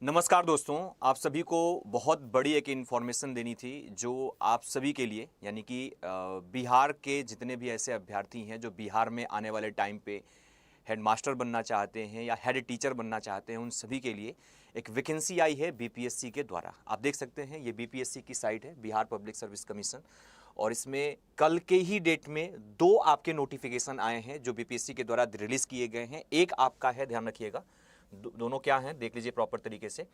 नमस्कार दोस्तों, आप सभी को बहुत बड़ी एक इन्फॉर्मेशन देनी थी जो आप सभी के लिए यानी कि बिहार के जितने भी ऐसे अभ्यर्थी हैं जो बिहार में आने वाले टाइम पे हेड मास्टर बनना चाहते हैं या हेड टीचर बनना चाहते हैं, उन सभी के लिए एक वैकेंसी आई है बीपीएससी के द्वारा। आप देख सकते हैं ये बीपीएससी की साइट है, बिहार पब्लिक सर्विस कमीशन, और इसमें कल के ही डेट में दो आपके नोटिफिकेशन आए हैं जो बीपीएससी के द्वारा रिलीज़ किए गए हैं। एक आपका है, ध्यान रखिएगा, दोनों क्या हैं देख लीजिए प्रॉपर तरीके से।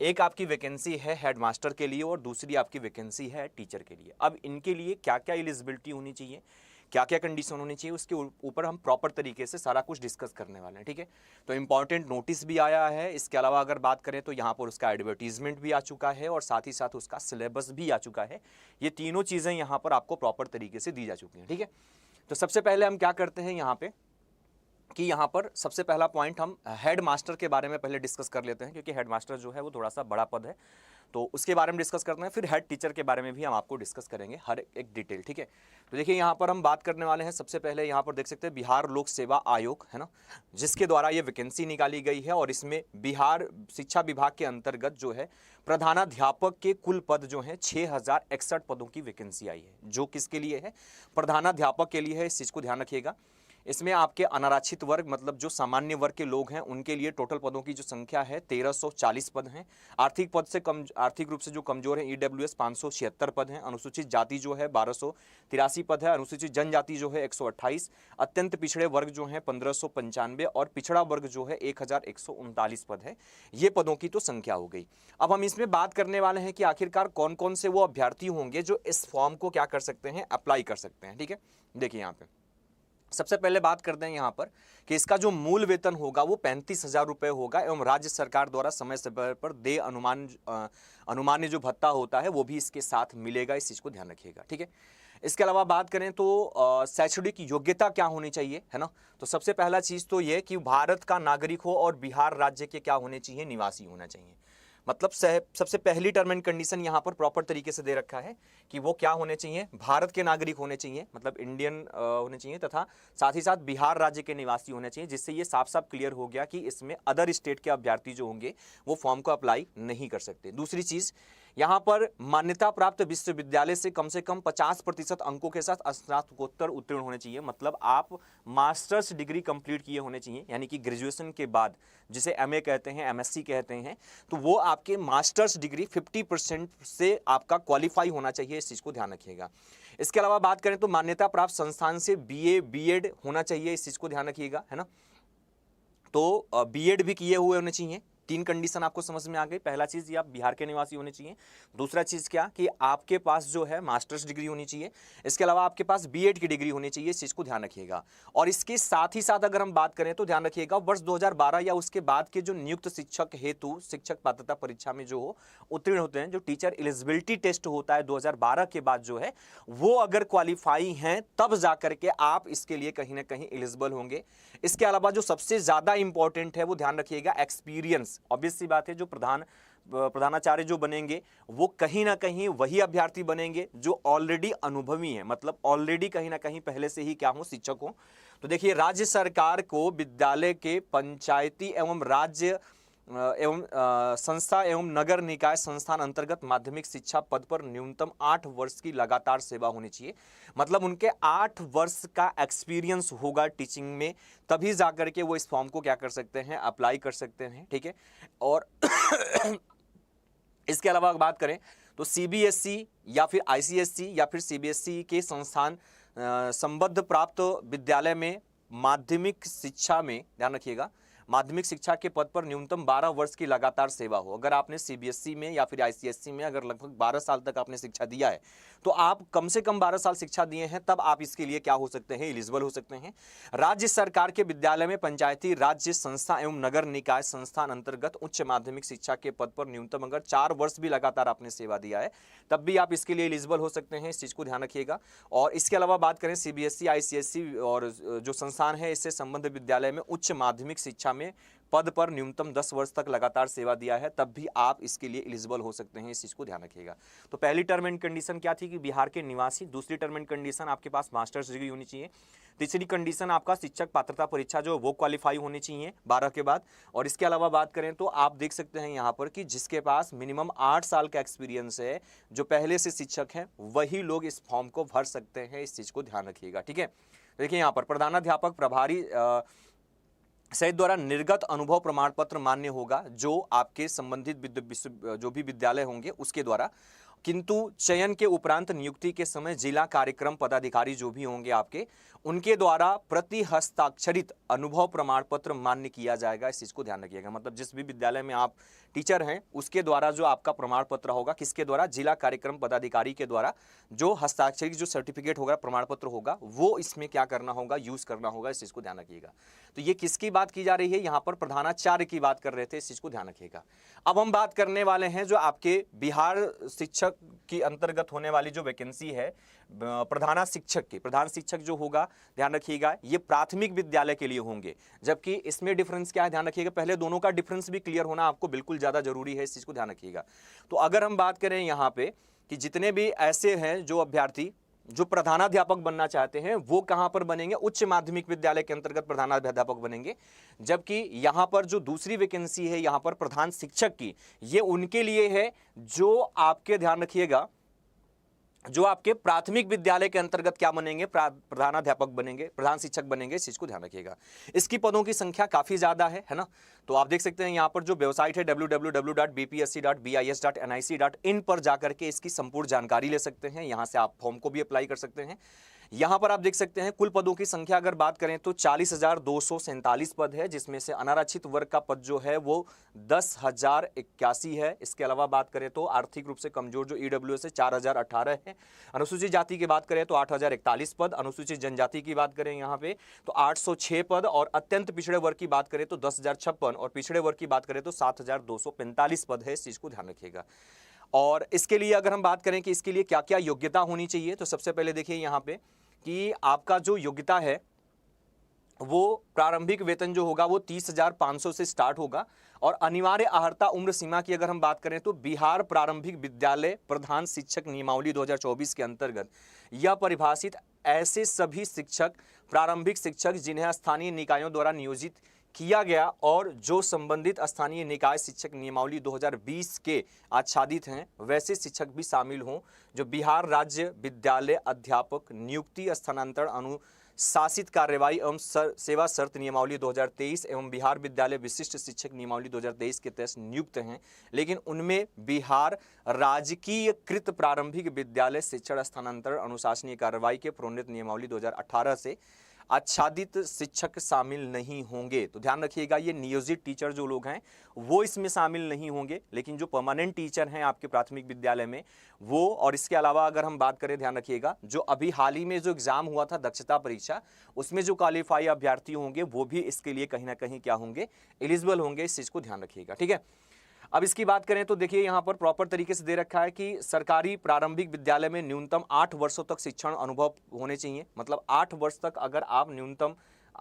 एक आपकी वैकेंसी है हेड मास्टर के लिए और दूसरी आपकी वैकेंसी है टीचर के लिए। अब इनके लिए क्या क्या एलिजिबिलिटी होनी चाहिए, क्या क्या कंडीशन होनी चाहिए, उसके ऊपर हम प्रॉपर तरीके से सारा कुछ डिस्कस करने वाले हैं, ठीक है। तो इंपॉर्टेंट नोटिस भी आया है। इसके अलावा अगर बात करें तो यहाँ पर उसका एडवर्टीजमेंट भी आ चुका है और साथ ही साथ उसका सिलेबस भी आ चुका है। ये तीनों चीज़ें यहाँ पर आपको प्रॉपर तरीके से दी जा चुकी हैं, ठीक है। तो सबसे पहले हम क्या करते हैं यहाँ पे कि यहाँ पर सबसे पहला पॉइंट हम हेड मास्टर के बारे में पहले डिस्कस कर लेते हैं, क्योंकि हेड मास्टर जो है वो थोड़ा सा बड़ा पद है, तो उसके बारे में डिस्कस करते हैं। फिर हेड टीचर के बारे में भी हम आपको डिस्कस करेंगे हर एक डिटेल, ठीक है। तो देखिए यहाँ पर हम बात करने वाले हैं, सबसे पहले यहाँ पर देख सकते हैं बिहार लोक सेवा आयोग है ना, जिसके द्वारा ये वैकेंसी निकाली गई है। और इसमें बिहार शिक्षा विभाग के अंतर्गत जो है प्रधानाध्यापक के कुल पद जो हैं 6061 पदों की वैकेंसी आई है, जो किसके लिए है, प्रधानाध्यापक के लिए है। इस चीज़ को ध्यान रखिएगा। इसमें आपके अनारक्षित वर्ग मतलब जो सामान्य वर्ग के लोग हैं उनके लिए टोटल पदों की जो संख्या है 1340 पद हैं। आर्थिक पद से कम, आर्थिक रूप से जो कमजोर हैं ईडब्ल्यूएस 576 पद हैं। अनुसूचित जाति जो है 1283 पद है। अनुसूचित जनजाति जो है 128, अत्यंत पिछड़े वर्ग जो हैं 1595 और पिछड़ा वर्ग जो है 1139 पद है। ये पदों की तो संख्या हो गई। अब हम इसमें बात करने वाले हैं कि आखिरकार कौन कौन से वो अभ्यर्थी होंगे जो इस फॉर्म को क्या कर सकते हैं, अप्लाई कर सकते हैं, ठीक है। देखिए यहाँ पे सबसे पहले बात करते हैं यहाँ पर कि इसका जो मूल वेतन होगा वो 35,000 रुपये होगा एवं राज्य सरकार द्वारा समय समय पर देय अनुमान्य जो भत्ता होता है वो भी इसके साथ मिलेगा। इस चीज़ को ध्यान रखिएगा, ठीक है। इसके अलावा बात करें तो शैक्षणिक योग्यता क्या होनी चाहिए, है ना। तो सबसे पहला चीज़ तो ये कि भारत का नागरिक हो और बिहार राज्य के क्या होने चाहिए, निवासी होना चाहिए। मतलब सबसे पहली टर्म एंड कंडीशन यहाँ पर प्रॉपर तरीके से दे रखा है कि वो क्या होने चाहिए, भारत के नागरिक होने चाहिए, मतलब इंडियन होने चाहिए, तथा साथ ही साथ बिहार राज्य के निवासी होने चाहिए। जिससे ये साफ साफ क्लियर हो गया कि इसमें अदर स्टेट के अभ्यर्थी जो होंगे वो फॉर्म को अप्लाई नहीं कर सकते। दूसरी चीज़, यहाँ पर मान्यता प्राप्त विश्वविद्यालय से कम 50% अंकों के साथ स्नातकोत्तर उत्तीर्ण होने चाहिए। मतलब आप मास्टर्स डिग्री कंप्लीट किए होने चाहिए, यानी कि ग्रेजुएशन के बाद जिसे एमए कहते हैं, एमएससी कहते हैं, तो वो आपके मास्टर्स डिग्री 50% से आपका क्वालिफाई होना चाहिए। इस चीज़ को ध्यान रखिएगा। इसके अलावा बात करें तो मान्यता प्राप्त संस्थान से बीए बीएड होना चाहिए। इस चीज़ को ध्यान रखिएगा, है ना। तो बीएड भी किए हुए होने चाहिए। तीन कंडीशन आपको समझ में आ गई। पहला चीज़ ये आप बिहार के निवासी होने चाहिए। दूसरा चीज़ क्या कि आपके पास जो है मास्टर्स डिग्री होनी चाहिए। इसके अलावा आपके पास बीएड की डिग्री होनी चाहिए। इस चीज़ को ध्यान रखिएगा। और इसके साथ ही साथ अगर हम बात करें तो ध्यान रखिएगा वर्ष 2012 या उसके बाद के जो नियुक्त शिक्षक हेतु शिक्षक पात्रता परीक्षा में जो उत्तीर्ण होते हैं, जो टीचर एलिजिबिलिटी टेस्ट होता है 2012 के बाद जो है, वो अगर क्वालिफाई हैं तब जा करके आप इसके लिए कहीं ना कहीं एलिजिबल होंगे। इसके अलावा जो सबसे ज़्यादा इंपॉर्टेंट है वो ध्यान रखिएगा, एक्सपीरियंस। ऑब्वियस सी बात है जो प्रधानाचार्य जो बनेंगे वो कहीं ना कहीं वही अभ्यर्थी बनेंगे जो ऑलरेडी अनुभवी हैं, मतलब ऑलरेडी कहीं ना कहीं पहले से ही क्या हो, शिक्षक हो। तो देखिए राज्य सरकार को विद्यालय के पंचायती एवं राज्य एवं संस्था एवं नगर निकाय संस्थान अंतर्गत माध्यमिक शिक्षा पद पर न्यूनतम 8 वर्ष की लगातार सेवा होनी चाहिए। मतलब उनके 8 वर्ष का एक्सपीरियंस होगा टीचिंग में, तभी जाकर के वो इस फॉर्म को क्या कर सकते हैं, अप्लाई कर सकते हैं, ठीक है। और इसके अलावा बात करें तो सीबीएसई या फिर आईसीएसई या फिर सीबीएसई के संस्थान संबद्ध प्राप्त विद्यालय में माध्यमिक शिक्षा में, ध्यान रखिएगा, माध्यमिक शिक्षा के पद पर न्यूनतम 12 वर्ष की लगातार सेवा हो। अगर आपने सीबीएसई में या फिर आईसीएसई में अगर लगभग 12 साल तक आपने शिक्षा दिया है तो आप कम से कम 12 साल शिक्षा दिए हैं, तब आप इसके लिए क्या हो सकते हैं, एलिजिबल हो सकते हैं। राज्य सरकार के विद्यालय में पंचायती राज्य संस्था एवं नगर निकाय संस्थान अंतर्गत उच्च माध्यमिक शिक्षा के पद पर न्यूनतम अगर 4 वर्ष भी लगातार आपने सेवा दिया है तब भी आप इसके लिए एलिजिबल हो सकते हैं। इस चीज़ को ध्यान रखिएगा। और इसके अलावा बात करें सीबीएसई आईसीएसई और जो संस्थान है इससे संबंधित विद्यालय में उच्च माध्यमिक शिक्षा में पद पर न्यूनतम 10 वर्ष तक लगातार सेवा दिया है, तब भी आप इसके लिए एलिजिबल हो सकते हैं। इस चीज़ को ध्यान रखिएगा। तो पहली टर्म एंड कंडीशन क्या थी कि बिहार के निवासी, दूसरी टर्म एंड कंडीशन आपके पास मास्टर्स डिग्री होनी चाहिए, तीसरी कंडीशन आपका शिक्षक पात्रता परीक्षा जो वो क्वालिफाई होनी चाहिए 12 के बाद। और इसके अलावा बात करें तो आप देख सकते हैं यहाँ पर कि जिसके पास मिनिमम 8 साल का एक्सपीरियंस है, जो पहले से शिक्षक हैं, वही लोग इस फॉर्म को भर सकते हैं। इस चीज़ को ध्यान रखिएगा, ठीक है। देखिए यहाँ पर प्रधानाध्यापक प्रभारी सहित द्वारा निर्गत अनुभव प्रमाण पत्र मान्य होगा, जो आपके संबंधित जो भी विद्यालय होंगे उसके द्वारा, किंतु चयन के उपरांत नियुक्ति के समय जिला कार्यक्रम पदाधिकारी जो भी होंगे आपके, उनके द्वारा प्रति हस्ताक्षरित अनुभव प्रमाण पत्र मान्य किया जाएगा। इस चीज को ध्यान रखिएगा। मतलब जिस भी विद्यालय में आप टीचर हैं उसके द्वारा जो आपका प्रमाण पत्र होगा, किसके द्वारा, जिला कार्यक्रम पदाधिकारी के द्वारा जो हस्ताक्षरित जो सर्टिफिकेट होगा, प्रमाण पत्र होगा, वो इसमें क्या करना होगा, यूज करना होगा। इस चीज को ध्यान रखिएगा। तो ये किसकी बात की जा रही है, यहाँ पर प्रधानाचार्य की बात कर रहे थे। इस चीज को ध्यान रखिएगा। अब हम बात करने वाले हैं जो आपके बिहार शिक्षक की अंतर्गत होने वाली जो वैकेंसी है प्रधान शिक्षक जो होगा, ध्यान रखिएगा, ये प्राथमिक विद्यालय के लिए होंगे। जबकि इसमें डिफरेंस क्या है, ध्यान रखिएगा। पहले दोनों का डिफरेंस भी क्लियर होना आपको बिल्कुल ज्यादा जरूरी है। इस चीज को ध्यान रखिएगा। तो अगर हम बात करें यहाँ पे कि जितने भी ऐसे हैं जो अभ्यर्थी जो प्रधानाध्यापक बनना चाहते हैं, वो कहां पर बनेंगे, उच्च माध्यमिक विद्यालय के अंतर्गत प्रधानाध्यापक बनेंगे। जबकि यहां पर जो दूसरी वैकेंसी है यहां पर प्रधान शिक्षक की, ये उनके लिए है जो आपके, ध्यान रखिएगा, जो आपके प्राथमिक विद्यालय के अंतर्गत क्या बनेंगे, प्रधानाध्यापक बनेंगे, प्रधान शिक्षक बनेंगे। इस चीज को ध्यान रखिएगा। इसकी पदों की संख्या काफी ज्यादा है ना। तो आप देख सकते हैं यहाँ पर जो वेबसाइट है www.bpsc.bis.nic.in पर जाकर के इसकी संपूर्ण जानकारी ले सकते हैं। यहाँ से आप फॉर्म को भी अप्लाई कर सकते हैं। यहाँ पर आप देख सकते हैं कुल पदों की संख्या अगर बात करें तो 40,247 पद है, जिसमें से अनारक्षित वर्ग का पद जो है वो 10,081 है। इसके अलावा बात करें तो आर्थिक रूप से कमजोर जो ईडब्ल्यूएस है 4,018 है। अनुसूचित जाति की बात करें तो 8,041 पद, अनुसूचित जनजाति की बात करें यहाँ पे तो 806 पद, और अत्यंत पिछड़े वर्ग की बात करें तो 10,056, और पिछड़े वर्ग की बात करें तो 7,245 पद है। इस चीज को ध्यान रखिएगा। और इसके लिए अगर हम बात करें कि इसके लिए क्या क्या योग्यता होनी चाहिए, तो सबसे पहले देखिए यहाँ पे कि आपका जो योग्यता है वो प्रारंभिक वेतन जो होगा वो 30,500 से स्टार्ट होगा। और अनिवार्य अर्हता उम्र सीमा की अगर हम बात करें तो बिहार प्रारंभिक विद्यालय प्रधान शिक्षक नियमावली 2024 के अंतर्गत यह परिभाषित ऐसे सभी शिक्षक, प्रारंभिक शिक्षक जिन्हें स्थानीय निकायों द्वारा नियोजित किया गया और जो संबंधित स्थानीय निकाय शिक्षक नियमावली 2020 के आच्छादित हैं, वैसे शिक्षक भी शामिल हों जो बिहार राज्य विद्यालय अध्यापक नियुक्ति स्थानांतरण अनुशासित कार्यवाही एवं सेवा शर्त नियमावली 2023 एवं बिहार विद्यालय विशिष्ट शिक्षक नियमावली 2023 के तहत नियुक्त हैं, लेकिन उनमें बिहार राजकीयकृत प्रारंभिक विद्यालय शिक्षण स्थानांतरण अनुशासनीय कार्यवाही के प्रोन्नत नियमावली 2018 से आच्छादित शिक्षक शामिल नहीं होंगे। तो ध्यान रखिएगा, ये नियोजित टीचर जो लोग हैं वो इसमें शामिल नहीं होंगे, लेकिन जो परमानेंट टीचर हैं आपके प्राथमिक विद्यालय में वो, और इसके अलावा अगर हम बात करें, ध्यान रखिएगा, जो अभी हाल ही में जो एग्जाम हुआ था दक्षता परीक्षा, उसमें जो क्वालिफाई अभ्यर्थी होंगे वो भी इसके लिए कहीं ना कहीं क्या होंगे, एलिजिबल होंगे। इस चीज को ध्यान रखिएगा, ठीक है। अब इसकी बात करें तो देखिए यहाँ पर प्रॉपर तरीके से दे रखा है कि सरकारी प्रारंभिक विद्यालय में न्यूनतम 8 वर्षों तक शिक्षण अनुभव होने चाहिए। मतलब 8 वर्ष तक अगर आप न्यूनतम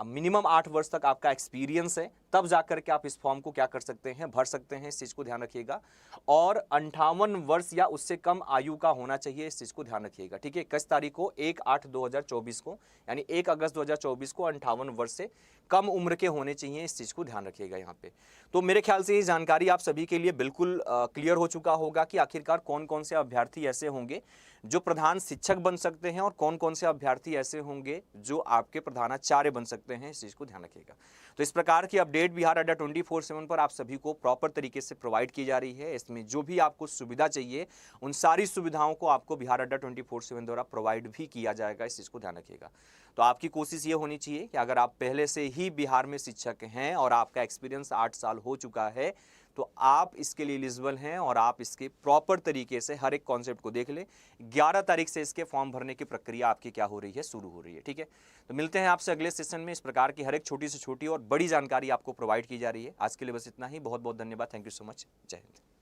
मिनिमम 8 वर्ष तक आपका एक्सपीरियंस है, तब जाकर के आप इस फॉर्म को क्या कर सकते हैं, भर सकते हैं। इस चीज को ध्यान रखिएगा। और 58 वर्ष या उससे कम आयु का होना चाहिए। इस चीज को ध्यान रखिएगा, ठीक है। 21 तारीख को 1/8/2024 को, यानी 1 अगस्त 2024 को 58 वर्ष से कम उम्र के होने चाहिए। इस चीज को ध्यान रखिएगा यहाँ पे। तो मेरे ख्याल से ये जानकारी आप सभी के लिए बिल्कुल क्लियर हो चुका होगा कि आखिरकार कौन कौन से अभ्यर्थी ऐसे होंगे जो प्रधान शिक्षक बन सकते हैं और कौन कौन से अभ्यर्थी ऐसे होंगे जो आपके प्रधानाचार्य बन सकते हैं। इस चीज को ध्यान रखिएगा। तो इस प्रकार की अपडेट बिहार अड्डा 24/7 पर आप सभी को प्रॉपर तरीके से प्रोवाइड की जा रही है। इसमें जो भी आपको सुविधा चाहिए उन सारी सुविधाओं को आपको बिहार अड्डा 24/7 द्वारा प्रोवाइड भी किया जाएगा। इस चीज को ध्यान रखिएगा। तो आपकी कोशिश ये होनी चाहिए कि अगर आप पहले से ही बिहार में शिक्षक हैं और आपका एक्सपीरियंस 8 साल हो चुका है तो आप इसके लिए एलिजिबल हैं और आप इसके प्रॉपर तरीके से हर एक कॉन्सेप्ट को देख लें। 11 तारीख से इसके फॉर्म भरने की प्रक्रिया आपकी क्या हो रही है, शुरू हो रही है, ठीक है। तो मिलते हैं आपसे अगले सेशन में। इस प्रकार की हर एक छोटी से छोटी और बड़ी जानकारी आपको प्रोवाइड की जा रही है। आज के लिए बस इतना ही। बहुत बहुत धन्यवाद। Thank you so much. जय हिंद।